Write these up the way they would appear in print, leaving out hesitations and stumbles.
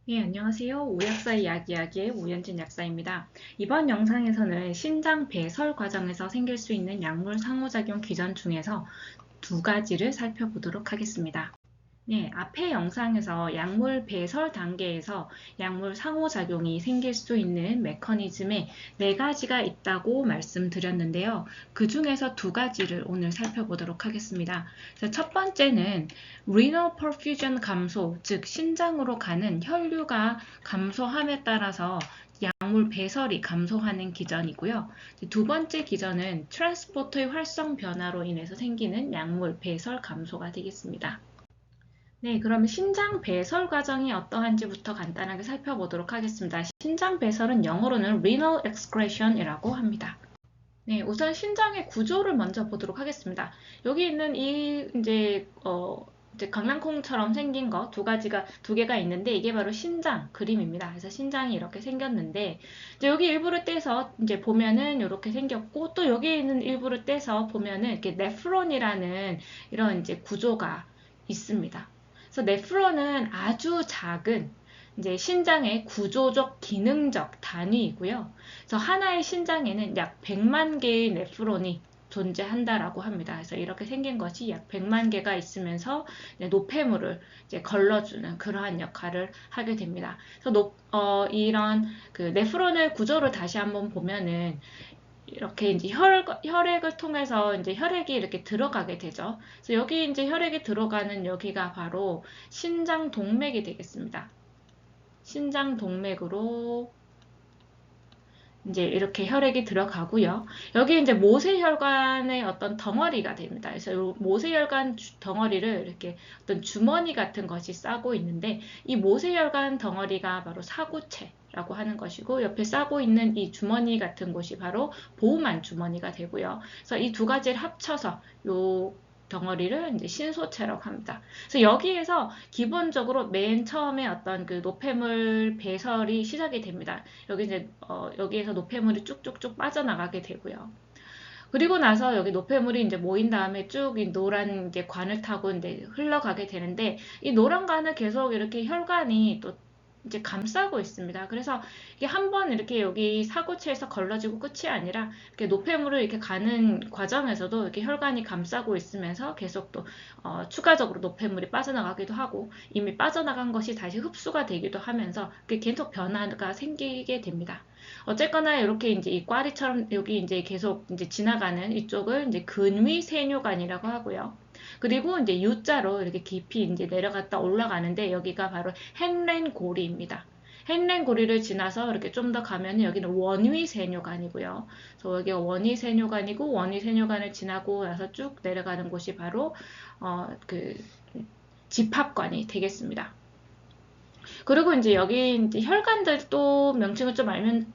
네, 안녕하세요. 오약사 이야기의 오연진 약사입니다. 이번 영상에서는 신장 배설 과정에서 생길 수 있는 약물 상호작용 기전 중에서 두 가지를 살펴보도록 하겠습니다. 네, 앞의 영상에서 약물 배설 단계에서 약물 상호작용이 생길 수 있는 메커니즘에 네 가지가 있다고 말씀드렸는데요. 그 중에서 두 가지를 오늘 살펴보도록 하겠습니다. 첫 번째는 renal perfusion 감소, 즉 신장으로 가는 혈류가 감소함에 따라서 약물 배설이 감소하는 기전이고요. 두 번째 기전은 트랜스포터의 활성 변화로 인해서 생기는 약물 배설 감소가 되겠습니다. 네, 그럼 신장 배설 과정이 어떠한지부터 간단하게 살펴보도록 하겠습니다. 신장 배설은 영어로는 renal excretion이라고 합니다. 네, 우선 신장의 구조를 먼저 보도록 하겠습니다. 여기 있는 이제 강낭콩처럼 생긴 거 두 개가 있는데 이게 바로 신장 그림입니다. 그래서 신장이 이렇게 생겼는데 이제 여기 일부를 떼서 이제 보면은 이렇게 생겼고 또 여기 있는 일부를 떼서 보면은 이렇게 네프론이라는 이런 이제 구조가 있습니다. 그래서 네프론은 아주 작은 이제 신장의 구조적 기능적 단위이고요. 그래서 하나의 신장에는 약 100만 개의 네프론이 존재한다라고 합니다. 그래서 이렇게 생긴 것이 약 100만 개가 있으면서 노폐물을 이제 걸러주는 그러한 역할을 하게 됩니다. 그래서 이런 그 네프론의 구조를 다시 한번 보면은 이렇게 이제 혈액을 통해서 이제 혈액이 이렇게 들어가게 되죠. 그래서 여기 이제 혈액이 들어가는 여기가 바로 신장 동맥이 되겠습니다. 신장 동맥으로 이제 이렇게 혈액이 들어가고요. 여기 이제 모세혈관의 어떤 덩어리가 됩니다. 그래서 이 모세혈관 덩어리를 이렇게 어떤 주머니 같은 것이 싸고 있는데 이 모세혈관 덩어리가 바로 사구체라고 하는 것이고 옆에 싸고 있는 이 주머니 같은 곳이 바로 보호만 주머니가 되고요. 그래서 이 두 가지를 합쳐서 요 덩어리를 이제 신소체라고 합니다. 그래서 여기에서 기본적으로 맨 처음에 어떤 그 노폐물 배설이 시작이 됩니다. 여기에서 노폐물이 쭉쭉쭉 빠져나가게 되고요. 그리고 나서 여기 노폐물이 이제 모인 다음에 쭉 이 노란 이제 관을 타고 이제 흘러가게 되는데 이 노란 관을 계속 이렇게 혈관이 또 이제 감싸고 있습니다. 그래서 이게 한번 이렇게 여기 사구체에서 걸러지고 끝이 아니라 이렇게 노폐물을 이렇게 가는 과정에서도 이렇게 혈관이 감싸고 있으면서 계속 또 추가적으로 노폐물이 빠져나가기도 하고 이미 빠져나간 것이 다시 흡수가 되기도 하면서 계속 변화가 생기게 됩니다. 어쨌거나 이렇게 이제 이 꽈리처럼 여기 이제 계속 이제 지나가는 이쪽을 이제 근위 세뇨관이라고 하고요. 그리고 이제 U자로 이렇게 깊이 이제 내려갔다 올라가는데 여기가 바로 헨렌 고리입니다. 헨렌 고리를 지나서 이렇게 좀 더 가면 여기는 원위 세뇨관이고요. 그래서 여기가 원위 세뇨관이고 원위 세뇨관을 지나고 나서 쭉 내려가는 곳이 바로 그 집합관이 되겠습니다. 그리고 이제 여기 이제 혈관들 또 명칭을 좀 알면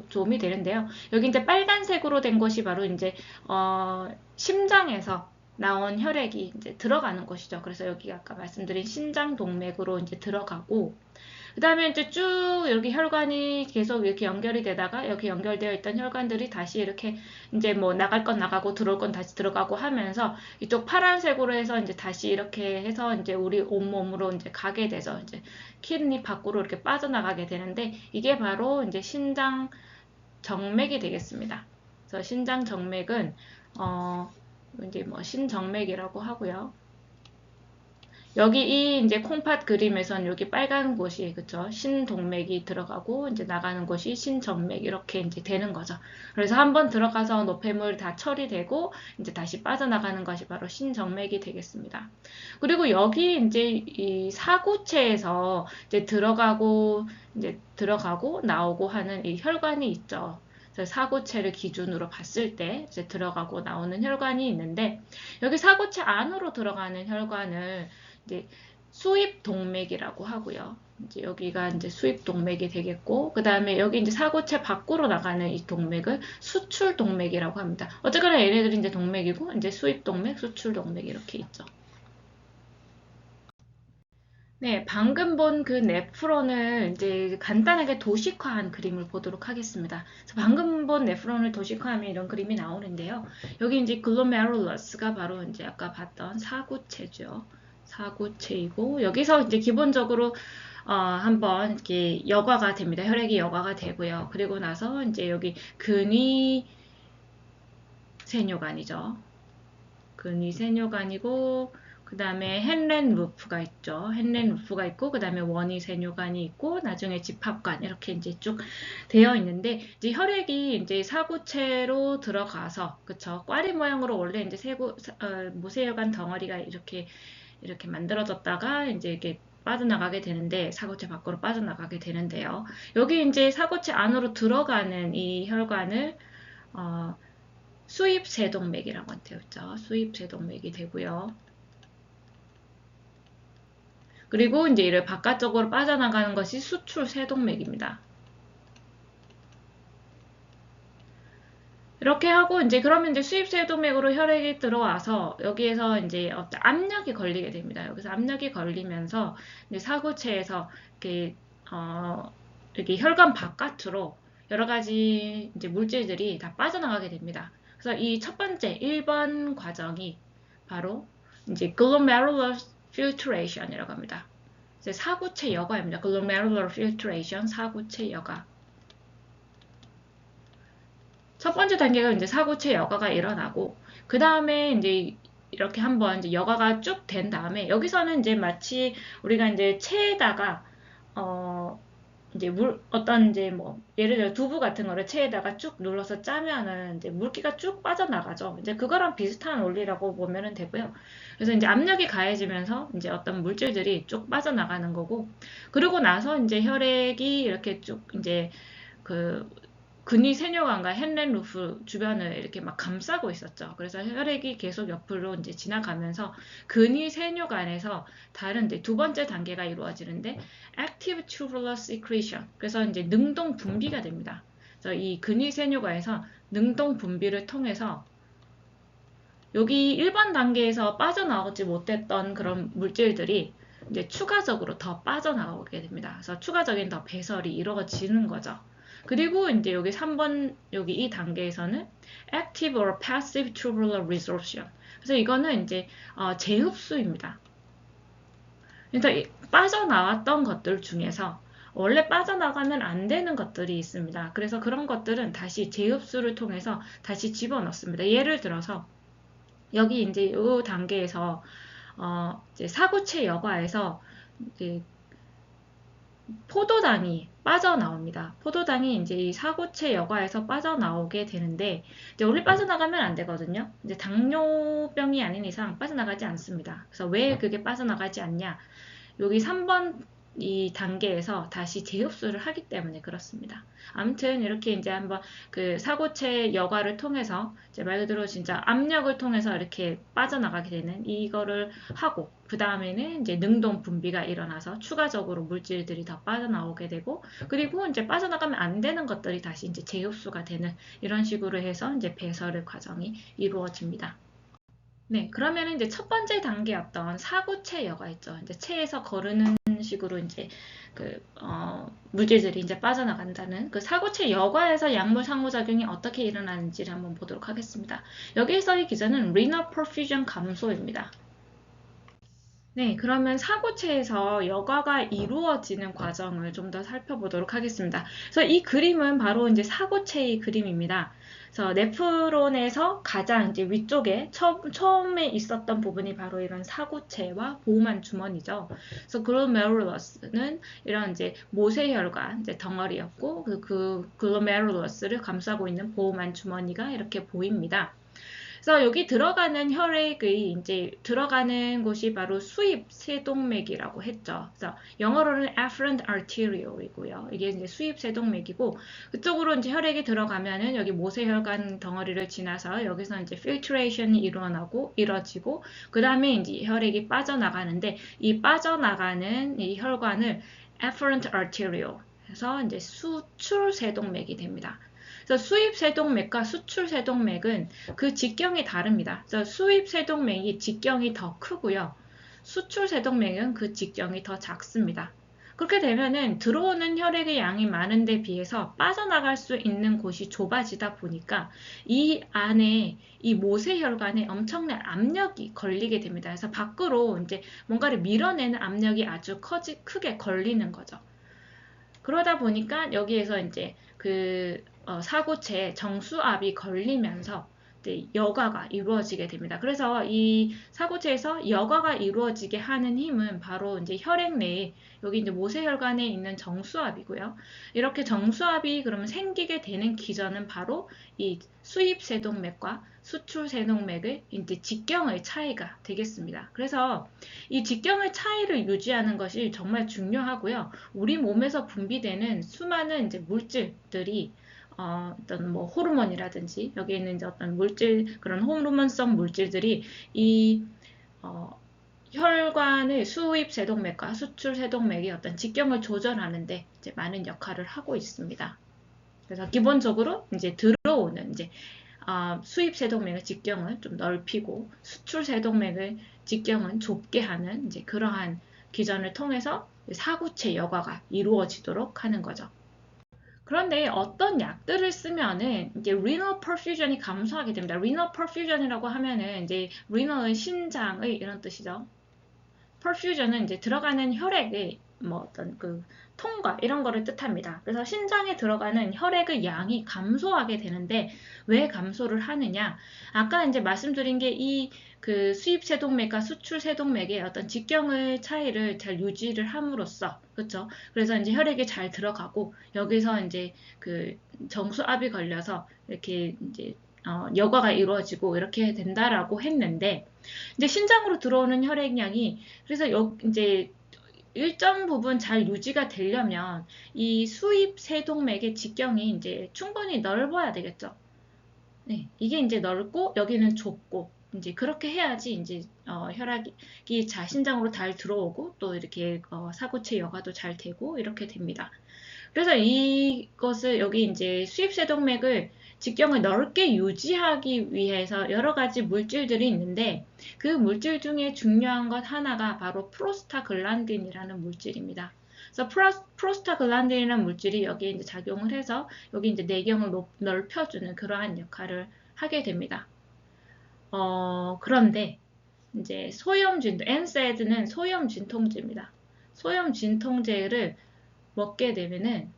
도움이 되는데요. 여기 이제 빨간색으로 된 것이 바로 이제 심장에서 나온 혈액이 이제 들어가는 곳이죠. 그래서 여기 아까 말씀드린 신장 동맥으로 이제 들어가고 그 다음에 이제 쭉 여기 혈관이 계속 이렇게 연결이 되다가 여기 연결되어 있던 혈관들이 다시 이렇게 이제 뭐 나갈 건 나가고 들어올 건 다시 들어가고 하면서 이쪽 파란색으로 해서 이제 다시 이렇게 해서 이제 우리 온몸으로 이제 가게 되죠. 이제 키드니 밖으로 이렇게 빠져나가게 되는데 이게 바로 이제 신장 정맥이 되겠습니다. 그래서 신장 정맥은 이제 뭐 신정맥이라고 하고요. 여기 이 이제 콩팥 그림에선 여기 빨간 곳이 그쵸 신동맥이 들어가고 이제 나가는 곳이 신정맥 이렇게 이제 되는 거죠. 그래서 한번 들어가서 노폐물 다 처리되고 이제 다시 빠져나가는 것이 바로 신정맥이 되겠습니다. 그리고 여기 이제 이 사구체에서 이제 들어가고 나오고 하는 이 혈관이 있죠. 사구체를 기준으로 봤을 때 이제 들어가고 나오는 혈관이 있는데 여기 사구체 안으로 들어가는 혈관을 이제 수입 동맥이라고 하고요. 이제 여기가 이제 수입 동맥이 되겠고, 그 다음에 여기 이제 사구체 밖으로 나가는 이 동맥을 수출 동맥이라고 합니다. 어쨌거나 얘네들이 이제 동맥이고, 이제 수입 동맥, 수출 동맥 이렇게 있죠. 네, 방금 본 그 네프론을 이제 간단하게 도식화한 그림을 보도록 하겠습니다. 그래서 방금 본 네프론을 도식화하면 이런 그림이 나오는데요. 여기 이제 글로메룰러스가 바로 이제 아까 봤던 사구체죠. 사구체이고 여기서 이제 기본적으로 한번 이렇게 여과가 됩니다. 혈액이 여과가 되고요. 그리고 나서 이제 여기 근위 세뇨관이죠. 근위 세뇨관이고 그 다음에 헨렌 루프가 있죠. 헨렌 루프가 있고 그 다음에 원위 세뇨관이 있고 나중에 집합관 이렇게 이제 쭉 되어 있는데 이제 혈액이 이제 사구체로 들어가서 그쵸 꽈리 모양으로 원래 이제 모세혈관 덩어리가 이렇게 만들어졌다가 이제 이렇게 빠져나가게 되는데 사구체 밖으로 빠져나가게 되는데요. 여기 이제 사구체 안으로 들어가는 이 혈관을 수입세동맥이라고 되었죠. 수입세동맥이 되고요. 그리고 이제 이를 바깥쪽으로 빠져나가는 것이 수출세동맥입니다. 이렇게 하고 이제 그러면 이제 수입세동맥으로 혈액이 들어와서 여기에서 이제 어떤 압력이 걸리게 됩니다. 여기서 압력이 걸리면서 이제 사구체에서 이렇게 혈관 바깥으로 여러 가지 이제 물질들이 다 빠져나가게 됩니다. 그래서 이 첫 번째 1번 과정이 바로 이제 glomerular filtration이라고 합니다. 이제 사구체 여과입니다. glomerular filtration, 사구체 여과. 첫 번째 단계가 이제 사구체 여과가 일어나고, 그 다음에 이제 이렇게 한번 이제 여과가 쭉 된 다음에, 여기서는 이제 마치 우리가 이제 체에다가, 이제 어떤 이제 예를 들어 두부 같은 거를 체에다가 쭉 눌러서 짜면은 이제 물기가 쭉 빠져나가죠. 이제 그거랑 비슷한 원리라고 보면 되고요. 그래서 이제 압력이 가해지면서 이제 어떤 물질들이 쭉 빠져나가는 거고, 그러고 나서 이제 혈액이 이렇게 쭉 이제 근위 세뇨관과 헨렌 루프 주변을 이렇게 막 감싸고 있었죠. 그래서 혈액이 계속 옆으로 이제 지나가면서 근위 세뇨관에서 다른 이제 두 번째 단계가 이루어지는데 active tubular secretion. 그래서 이제 능동 분비가 됩니다. 그래서 이 근위 세뇨관에서 능동 분비를 통해서 여기 1번 단계에서 빠져나오지 못했던 그런 물질들이 이제 추가적으로 더 빠져나오게 됩니다. 그래서 추가적인 더 배설이 이루어지는 거죠. 그리고 이제 여기 3번 여기 이 단계에서는 active or passive tubular resorption. 그래서 이거는 이제 재흡수입니다. 그래서 빠져나왔던 것들 중에서 원래 빠져나가면 안 되는 것들이 있습니다. 그래서 그런 것들은 다시 재흡수를 통해서 다시 집어넣습니다. 예를 들어서 여기 이제 이 단계에서 이제 사구체 여과에서 이제 포도당이 빠져나옵니다. 포도당이 이제 이 사구체 여과에서 빠져나오게 되는데 이제 원래 빠져나가면 안 되거든요. 이제 당뇨병이 아닌 이상 빠져나가지 않습니다. 그래서 왜 그게 빠져나가지 않냐? 여기 3번 이 단계에서 다시 재흡수를 하기 때문에 그렇습니다. 아무튼 이렇게 이제 한번 그 사구체 여과를 통해서 이제 말 그대로 진짜 압력을 통해서 이렇게 빠져나가게 되는 이거를 하고 그 다음에는 이제 능동 분비가 일어나서 추가적으로 물질들이 더 빠져나오게 되고 그리고 이제 빠져나가면 안 되는 것들이 다시 이제 재흡수가 되는 이런 식으로 해서 이제 배설의 과정이 이루어집니다. 네, 그러면은 이제 첫 번째 단계였던 사구체 여과 있죠. 이제 체에서 거르는 식으로 이제 물질들이 이제 빠져나간다는 그 사구체 여과에서 약물 상호작용이 어떻게 일어나는지를 한번 보도록 하겠습니다. 여기에서의 기전은 renal perfusion 감소입니다. 네, 그러면 사구체에서 여과가 이루어지는 과정을 좀 더 살펴보도록 하겠습니다. 그래서 이 그림은 바로 이제 사구체의 그림입니다. 그래서 네프론에서 가장 이제 위쪽에 처음에 있었던 부분이 바로 이런 사구체와 보호막 주머니죠. 그래서 글로메룰러스는 이런 이제 모세혈관 이제 덩어리였고 그 글로메룰러스를 감싸고 있는 보호막 주머니가 이렇게 보입니다. 그래서 여기 들어가는 혈액의 이제 들어가는 곳이 바로 수입 세동맥이라고 했죠. 그래서 영어로는 afferent arterio이고요. 이게 이제 수입 세동맥이고 그쪽으로 이제 혈액이 들어가면은 여기 모세혈관 덩어리를 지나서 여기서 이제 filtration이 이루어지고 그 다음에 이제 혈액이 빠져나가는데 이 빠져나가는 이 혈관을 afferent arteriole 해서 이제 수출 세동맥이 됩니다. 그래서 수입 세동맥과 수출 세동맥은 그 직경이 다릅니다. 그래서 수입 세동맥이 직경이 더 크고요. 수출 세동맥은 그 직경이 더 작습니다. 그렇게 되면은 들어오는 혈액의 양이 많은데 비해서 빠져나갈 수 있는 곳이 좁아지다 보니까 이 안에 이 모세혈관에 엄청난 압력이 걸리게 됩니다. 그래서 밖으로 이제 뭔가를 밀어내는 압력이 아주 크게 걸리는 거죠. 그러다 보니까 여기에서 이제 그 사고체에 정수압이 걸리면서 여과가 이루어지게 됩니다. 그래서 이 사고체에서 여과가 이루어지게 하는 힘은 바로 이제 혈액 내에 여기 이제 모세혈관에 있는 정수압이고요. 이렇게 정수압이 그러면 생기게 되는 기전은 바로 이 수입세동맥과 수출세동맥의 이제 직경의 차이가 되겠습니다. 그래서 이 직경의 차이를 유지하는 것이 정말 중요하고요. 우리 몸에서 분비되는 수많은 이제 물질들이 어떤 뭐 호르몬이라든지 여기 있는 이제 어떤 물질 그런 호르몬성 물질들이 이 혈관의 수입 세동맥과 수출 세동맥의 어떤 직경을 조절하는데 이제 많은 역할을 하고 있습니다. 그래서 기본적으로 이제 들어오는 이제 수입 세동맥의 직경을 좀 넓히고 수출 세동맥의 직경은 좁게 하는 이제 그러한 기전을 통해서 사구체 여과가 이루어지도록 하는 거죠. 그런데 어떤 약들을 쓰면은 이제 renal perfusion이 감소하게 됩니다. renal perfusion이라고 하면은 이제 renal은 신장의 이런 뜻이죠. perfusion은 이제 들어가는 혈액의 뭐 어떤 그 통과 이런 거를 뜻합니다. 그래서 신장에 들어가는 혈액의 양이 감소하게 되는데 왜 감소를 하느냐? 아까 이제 말씀드린 게 이 그 수입 세동맥과 수출 세동맥의 어떤 직경의 차이를 잘 유지를 함으로써 그렇죠? 그래서 이제 혈액이 잘 들어가고 여기서 이제 그 정수압이 걸려서 이렇게 이제 여과가 이루어지고 이렇게 된다라고 했는데 이제 신장으로 들어오는 혈액량이 그래서 이제 일정 부분 잘 유지가 되려면 이 수입 세동맥의 직경이 이제 충분히 넓어야 되겠죠. 네, 이게 이제 넓고 여기는 좁고 이제 그렇게 해야지 이제 혈액이 잘 신장으로 잘 들어오고 또 이렇게 사구체 여과도 잘 되고 이렇게 됩니다. 그래서 이것을 여기 이제 수입세동맥을 직경을 넓게 유지하기 위해서 여러 가지 물질들이 있는데 그 물질 중에 중요한 것 하나가 바로 프로스타글란딘이라는 물질입니다. 그래서 프로스타글란딘이라는 물질이 여기에 이제 작용을 해서 여기 이제 내경을 넓혀주는 그러한 역할을 하게 됩니다. 그런데 이제 NSAID는 소염 진통제입니다. 소염 진통제를 먹게 되면은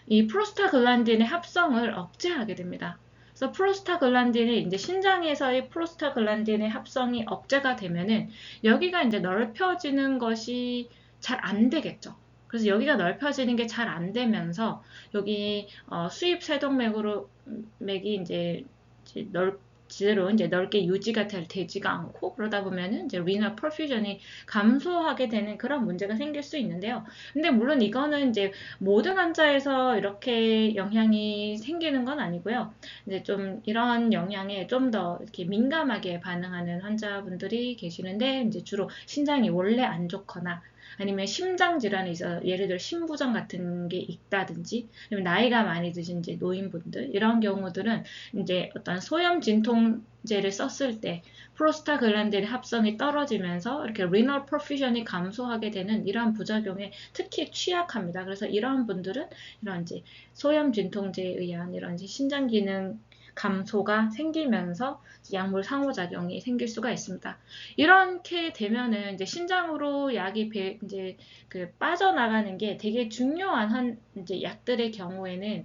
이 프로스타글란딘의 합성을 억제하게 됩니다. 그래서 프로스타글란딘이 이제 신장에서의 프로스타글란딘의 합성이 억제가 되면은 여기가 이제 넓혀지는 것이 잘 안 되겠죠. 그래서 여기가 넓혀지는 게 잘 안 되면서 여기 수입 세동맥으로 맥이 이제 제대로 이제 넓게 유지가 되지가 않고 그러다 보면은 이제 renal perfusion이 감소하게 되는 그런 문제가 생길 수 있는데요. 근데 물론 이거는 이제 모든 환자에서 이렇게 영향이 생기는 건 아니고요. 이제 좀 이런 영향에 좀 더 이렇게 민감하게 반응하는 환자분들이 계시는데 이제 주로 신장이 원래 안 좋거나 아니면 심장 질환이 있어 예를 들어 심부전 같은 게 있다든지 아니면 나이가 많이 드신 이제 노인분들 이런 경우들은 이제 어떤 소염 진통제를 썼을 때 프로스타글란딘의 합성이 떨어지면서 이렇게 renal perfusion이 감소하게 되는 이러한 부작용에 특히 취약합니다. 그래서 이러한 분들은 이런 이제 소염 진통제에 의한 이런 이제 신장 기능 감소가 생기면서 약물 상호작용이 생길 수가 있습니다. 이렇게 되면은 이제 신장으로 약이 이제 그 빠져나가는 게 되게 중요한 이제 약들의 경우에는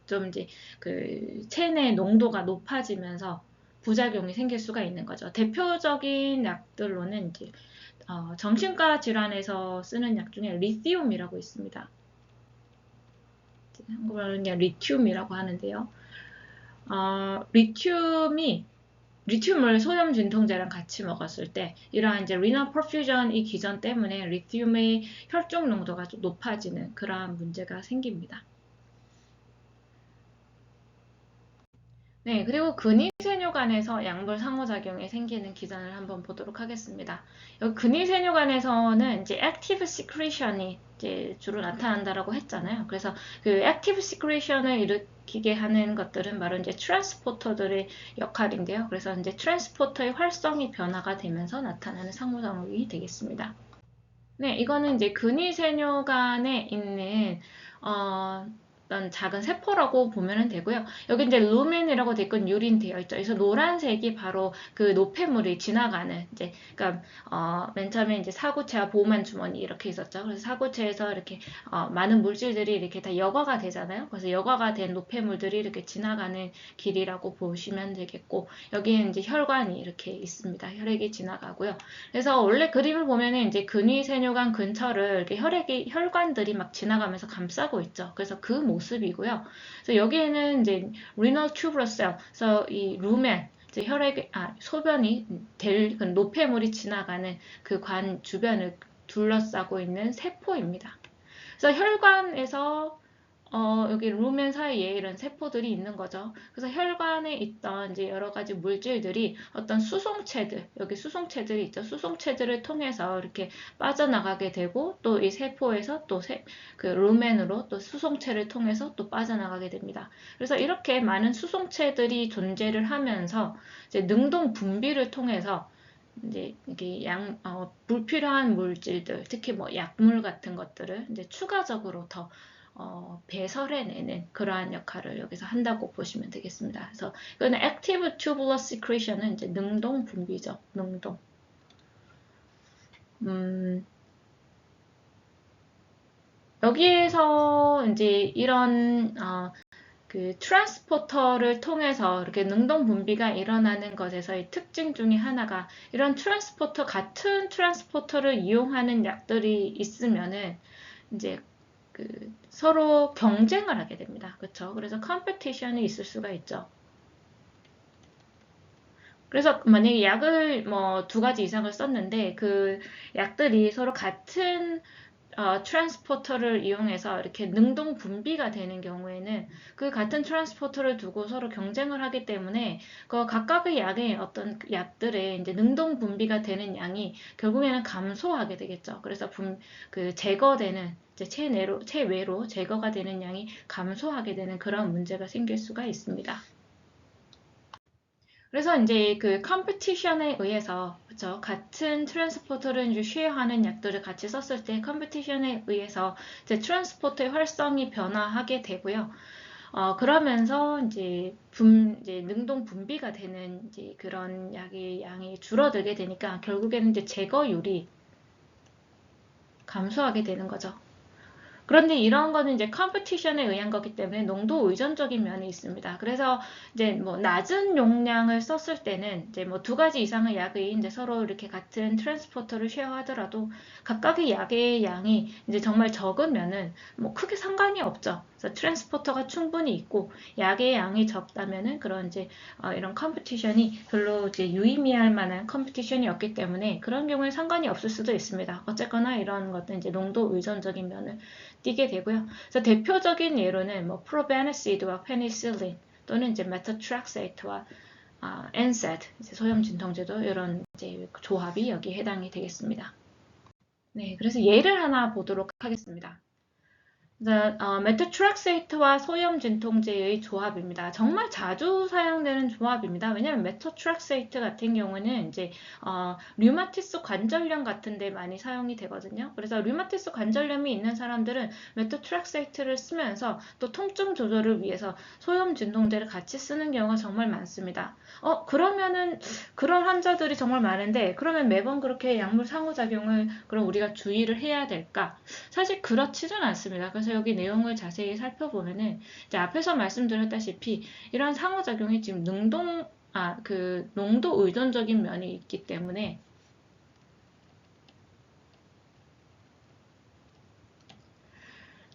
좀 이제 그 체내 농도가 높아지면서 부작용이 생길 수가 있는 거죠. 대표적인 약들로는 이제 정신과 질환에서 쓰는 약 중에 리튬이라고 있습니다. 한국어로는 그냥 리튬이라고 하는데요. 리튬을 소염 진통제랑 같이 먹었을 때 이러한 이제 renal perfusion 이 기전 때문에 리튬의 혈중 농도가 좀 높아지는 그러한 문제가 생깁니다. 네, 그리고 근위세뇨간에서 약물 상호작용이 생기는 기전을 한번 보도록 하겠습니다. 여기 근위세뇨간에서는 이제 active secretion이 이제 주로 나타난다라고 했잖아요. 그래서 그 active secretion을 일으키게 하는 것들은 바로 이제 트랜스포터들의 역할인데요. 그래서 이제 트랜스포터의 활성이 변화가 되면서 나타나는 상호작용이 되겠습니다. 네, 이거는 이제 근위세뇨간에 있는 어떤 작은 세포라고 보면 되고요. 여기 이제 루멘이라고 되어 있건 유린 되어 있죠. 그래서 노란색이 바로 그 노폐물이 지나가는 이제 그러니까 맨 처음에 이제 사구체와 보호막 주머니 이렇게 있었죠. 그래서 사구체에서 이렇게 많은 물질들이 이렇게 다 여과가 되잖아요. 그래서 여과가 된 노폐물들이 이렇게 지나가는 길이라고 보시면 되겠고 여기에 이제 혈관이 이렇게 있습니다. 혈액이 지나가고요. 그래서 원래 그림을 보면은 이제 근위세뇨관 근처를 이렇게 혈관들이 막 지나가면서 감싸고 있죠. 그래서 그 모습이고요. 그래서 여기에는 이제 renal tubular cell, 그래서 이 루멘, 이제 소변이 그 노폐물이 지나가는 그 관 주변을 둘러싸고 있는 세포입니다. 그래서 혈관에서 여기 루멘 사이에 이런 세포들이 있는 거죠. 그래서 혈관에 있던 이제 여러 가지 물질들이 어떤 수송체들, 여기 수송체들이 있죠. 수송체들을 통해서 이렇게 빠져나가게 되고 또 이 세포에서 또 그 루멘으로 또 수송체를 통해서 또 빠져나가게 됩니다. 그래서 이렇게 많은 수송체들이 존재를 하면서 이제 능동 분비를 통해서 이제 이게 불필요한 물질들, 특히 뭐 약물 같은 것들을 이제 추가적으로 더 배설해내는 그러한 역할을 여기서 한다고 보시면 되겠습니다. 그래서 이거는 active tubular secretion은 이제 능동 분비죠. 능동. 여기에서 이제 이런 그 트랜스포터를 통해서 이렇게 능동 분비가 일어나는 것에서의 특징 중에 하나가 이런 같은 트랜스포터를 이용하는 약들이 있으면은 이제 그 서로 경쟁을 하게 됩니다. 그렇죠? 그래서 컴피티션이 있을 수가 있죠. 그래서 만약에 약을 뭐 2가지 이상을 썼는데 그 약들이 서로 같은 트랜스포터를 이용해서 이렇게 능동 분비가 되는 경우에는 그 같은 트랜스포터를 두고 서로 경쟁을 하기 때문에 그 각각의 약의 어떤 약들의 이제 능동 분비가 되는 양이 결국에는 감소하게 되겠죠. 그래서 그 제거되는 이제 체외로 제거가 되는 양이 감소하게 되는 그런 문제가 생길 수가 있습니다. 그래서 이제 그 컴피티션에 의해서 그쵸? 같은 트랜스포터를 이제 쉐어하는 약들을 같이 썼을 때 컴피티션에 의해서 이제 트랜스포터의 활성이 변화하게 되고요. 그러면서 이제 능동 분비가 되는 이제 그런 약의 양이 줄어들게 되니까 결국에는 이제 제거율이 감소하게 되는 거죠. 그런데 이런 거는 이제 컴피티션에 의한 거기 때문에 농도 의존적인 면이 있습니다. 그래서 이제 뭐 낮은 용량을 썼을 때는 이제 뭐 2가지 이상의 약이 이제 서로 이렇게 같은 트랜스포터를 쉐어하더라도 각각의 약의 양이 이제 정말 적으면은 뭐 크게 상관이 없죠. 그래서 트랜스포터가 충분히 있고 약의 양이 적다면은 그런 이제 이런 컴피티션이 별로 이제 유의미할 만한 컴피티션이 없기 때문에 그런 경우에 상관이 없을 수도 있습니다. 어쨌거나 이런 것은 이제 농도 의존적인 면을 띄게 되고요. 그래서 대표적인 예로는 뭐 프로베니시드와 페니실린 또는 이제 메토트렉세이트와 NSAID, 소염 진통제도 이런 이제 조합이 여기에 해당이 되겠습니다. 네, 그래서 예를 하나 보도록 하겠습니다. 메토트렉세이트와 소염 진통제의 조합입니다. 정말 자주 사용되는 조합입니다. 왜냐하면 메토트렉세이트 같은 경우는 이제 류마티스 관절염 같은 데 많이 사용이 되거든요. 그래서 류마티스 관절염이 있는 사람들은 메토트렉세이트를 쓰면서 또 통증 조절을 위해서 소염 진통제를 같이 쓰는 경우가 정말 많습니다. 그러면은 그런 환자들이 정말 많은데 그러면 매번 그렇게 약물 상호작용을 그럼 우리가 주의를 해야 될까? 사실 그렇지는 않습니다. 그래서 여기 내용을 자세히 살펴보면은 이제 앞에서 말씀드렸다시피 이런 상호작용이 지금 그 농도 의존적인 면이 있기 때문에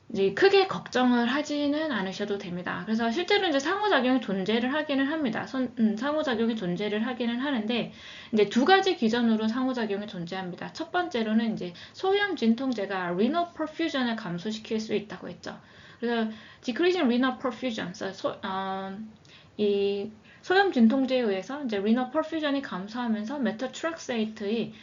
이제 크게 걱정을 하지는 않으셔도 됩니다. 그래서 실제로 이제 상호작용이 존재를 하기는 합니다. 상호작용이 존재를 하기는 하는데 이제 2가지 기전으로 상호작용이 존재합니다. 첫 번째로는 이제 소염 진통제가 renal perfusion을 감소시킬 수 있다고 했죠. 그래서 decreasing renal perfusion, 이 소염 진통제에 의해서 이제 리너 퍼퓨전이 감소하면서 메토트렉세이트의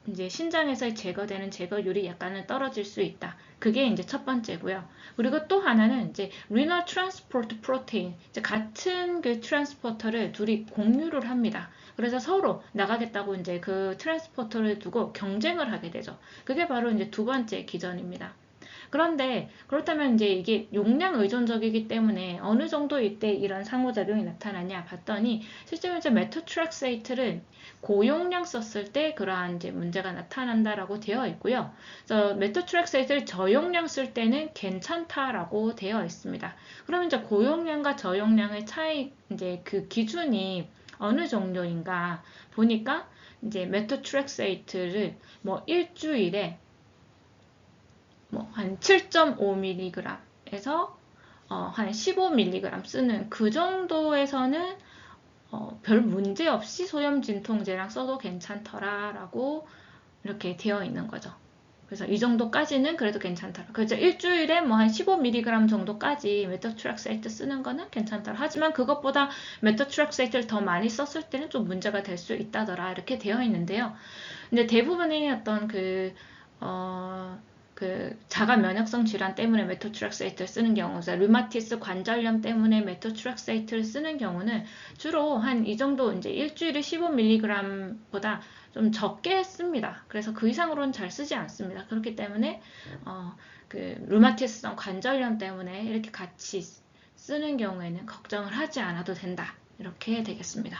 이제 신장에서 제거되는 제거율이 약간은 떨어질 수 있다. 그게 이제 첫 번째고요. 그리고 또 하나는 이제 리너 트랜스포트 프로테인, 이제 같은 그 트랜스포터를 둘이 공유를 합니다. 그래서 서로 나가겠다고 이제 그 트랜스포터를 두고 경쟁을 하게 되죠. 그게 바로 이제 두 번째 기전입니다. 그런데 그렇다면 이제 이게 용량 의존적이기 때문에 어느 정도일 때 이런 상호작용이 나타나냐 봤더니 실제로 이제 메토트렉세이트를 고용량 썼을 때 그러한 이제 문제가 나타난다라고 되어 있고요. 그래서 메토트렉세이트를 저용량 쓸 때는 괜찮다라고 되어 있습니다. 그러면 이제 고용량과 저용량의 차이 이제 그 기준이 어느 정도인가 보니까 이제 메토트렉세이트를 뭐 일주일에 뭐 한 7.5mg에서 한 15mg 쓰는 그 정도에서는 별 문제 없이 소염 진통제랑 써도 괜찮더라라고 이렇게 되어 있는 거죠. 그래서 이 정도까지는 그래도 괜찮더라. 그래서 일주일에 뭐 한 15mg 정도까지 메토트렉세이트 쓰는 거는 괜찮더라. 하지만 그것보다 메토트렉세이트를 더 많이 썼을 때는 좀 문제가 될 수 있다더라. 이렇게 되어 있는데요. 근데 대부분의 어떤 그 자가 면역성 질환 때문에 메토트렉세이트를 쓰는 경우, 류마티스 관절염 때문에 메토트렉세이트를 쓰는 경우는 주로 한 이 정도 이제 일주일에 15mg보다 좀 적게 씁니다. 그래서 그 이상으로는 잘 쓰지 않습니다. 그렇기 때문에 그 류마티스성 관절염 때문에 이렇게 같이 쓰는 경우에는 걱정을 하지 않아도 된다. 이렇게 되겠습니다.